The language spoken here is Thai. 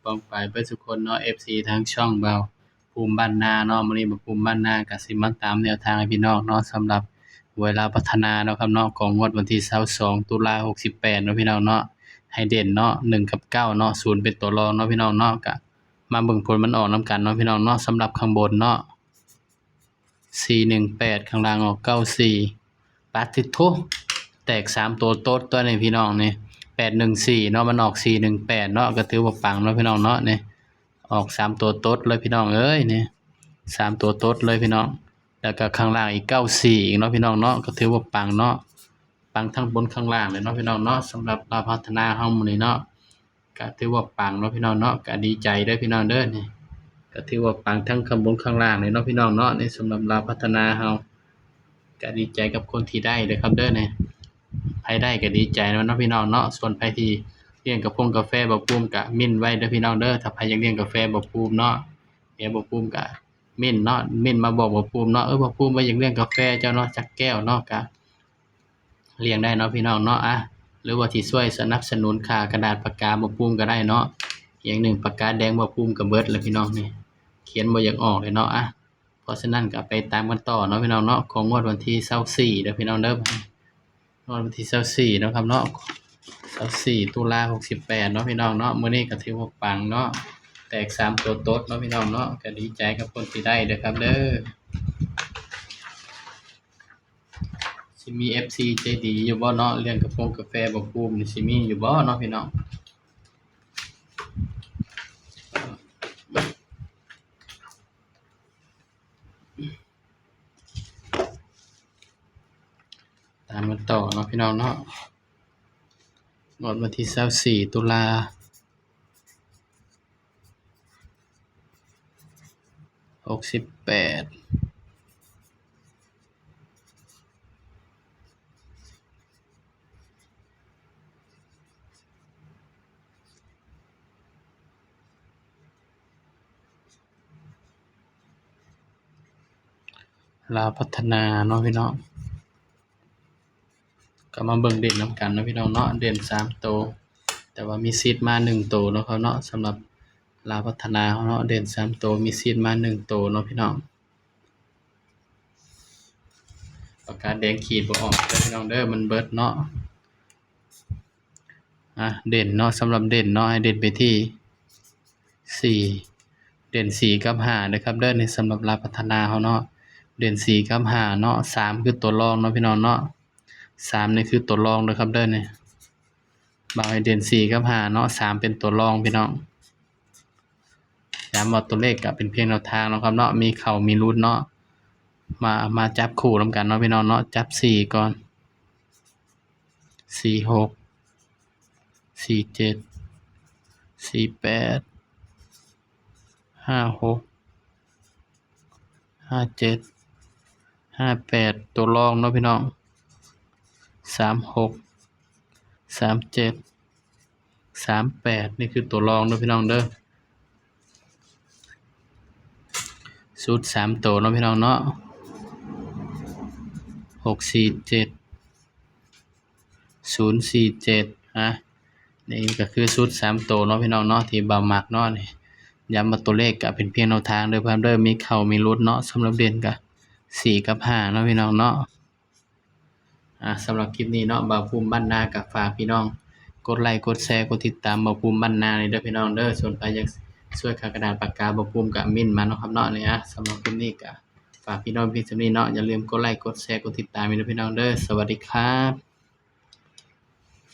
ป้องปรายเบิดทุกคนเนาะ FC ทางช่องเบาภูมิบ้านนาเนาะมื้อนี้บ่ภูมิบ้านนาก็สิมาตามแนวทางให้พี่น้องเนาะสำหรับหวยลาวพัฒนาเนาะครับเนาะของงวดวันที่22ตุลา68เนาะพี่น้องเนาะให้เด่นเนาะ1กับ9เนาะ0เป็นตัวรองเนาะพี่น้องเนาะก็มาเบิ่งผลมันออกนำกันเนาะพี่น้องเนาะสำหรับข้างบนเนาะ418ข้างล่างออก94ปาติโถแตก3ตัวโต๊ดตัวนี้พี่น้องนี่814เนาะมันออก418เนาะก็ถือว่าปังเนาะพี่น้องเนาะนี่ออก3ตัวโต๊ดเลยพี่น้องเอ้ยนี่3ตัวโต๊ดเลยพี่น้องแล้วก็ข้างล่างอีก94อีกเนาะพี่น้องเนาะก็ถือว่าปังเนาะปังทั้งบนข้างล่างเลยเนาะพี่น้องเนาะสำหรับลาวพัฒนาเฮามื้อนี้เนาะก็ถือว่าปังเนาะพี่น้องเนาะก็ดีใจเด้อพี่น้องเด้อนี่ก็ถือว่าปังทั้งข้างบนข้างล่างเลยเนาะพี่น้องเนาะนี่สำหรับลาวพัฒนาเฮาก็ดีใจกับคนที่ได้เด้อครับเด้อนี่ไผได้ก็ดีใจเนาะพี่น้องเนาะส่วนไผที่เลี้ยงกาแฟบ่ปูมก็มิ้นไว้เด้อพี่น้องเด้อถ้าไผอยากเลี้ยงกาแฟบ่ปูมเนาะเดี๋ยวบ่ปูมก็มิ้นเนาะมิ้นมาบอกบ่ปูมเนาะบ่ปูมว่าอยากเลี้ยงกาแฟเจ้าเนาะจักแก้วเนาะก็เลี้ยงได้เนาะพี่น้องเนาะหรือว่าที่ช่วยสนับสนุนค่ากระดาษปากกาบ่ปูมก็ได้เนาะอย่างหนึ่งปากกาแดงบ่ปูมก็เบิดแล้วพี่น้องนี่เขียนบ่อยากออกเลยเนาะเพราะฉะนั้นก็ไปตามกันต่อเนาะพี่น้องเนาะของงวดวันที่24เด้อพี่น้องเด้องวดวันที่24เนาะครับเนาะ24ตุลา68เนาะพี่น้องเนาะมื้อนี้ก็ถือว่าปังเนาะแตก3ตัวโต๊ดเนาะพี่น้องเนาะก็ดีใจกับคนที่ได้เด้อครับเด้อสิมี FC ใจดีอยู่บ่เนาะเลี้ยงกาแฟบ่ปูมนี่สิมีอยู่บ่เนาะพี่น้องตามกันต่อเนาะพี่น้องเนาะงวดวันที่24ตุลา68ลาวพัฒนาเนาะพี่น้องก็มาเบิ่งเด่นนำกันเนาะพี่น้องเนาะเด่น3ตัวแต่ว่ามีสิทธิ์มา1ตัวเนาะครับเนาะสำหรับลาวพัฒนาเฮาเนาะเด่น3ตัวมีสิทธิ์มา1ตัวเนาะพี่น้องปากกาแดงขีดบ่ออกเด้อพี่น้องเด้อมันเบิดเนาะเด่นเนาะสำหรับเด่นเนาะให้เด่นไปที่4เด่น4กับ5เด้อครับเด้อในสำหรับลาวพัฒนาเฮาเนาะเด่น4กับ5เนาะ3คือตัวรองเนาะพี่น้องเนาะ3นี่คือตัวรองเด้อครับเด้อนี่บ่าวให้เด่น4กับ5เนาะ3เป็นตัวรองพี่น้องย้ำว่าตัวเลขก็เป็นเพียงแนวทางเนาะครับเนาะมีเข้ามีหลุดเนาะมาจับคู่นำกันเนาะพี่น้องเนาะจับ4ก่อน46 47 48 56 57 58ตัวรองเนาะพี่น้อง36 37 38นี่คือตัวรองเนาะพี่น้องเด้อชุด3ตัวเนาะพี่น้องเนาะ647 047นี่ก็คือชุด3ตัวเนาะพี่น้องเนาะที่บ่าวมักเนาะนี่ย้ำว่าตัวเลขก็เป็นเพียงแนวทางเด้อเพิ่นเด้อมีเข้ามีหลุดเนาะสำหรับเด่นก็4กับ5เนาะพี่น้องเนาะสำหรับคลิปนี้เนาะบ่าวภูมิบ้านนาก็ฝากพี่น้องกดไลค์กดแชร์กดติดตามบ่าวภูมิบ้านนานี่เด้อพี่น้องเด้อส่วนใครอยากช่วยค่ากระดาษปากกาบ่าวภูมิก็เม้นมาเนาะครับเนาะนี่สำหรับคลิปนี้ก็ฝากพี่น้องเพียงเท่านี้เนาะอย่าลืมกดไลค์กดแชร์กดติดตามด้วยพี่น้องเด้อสวัสดีครับ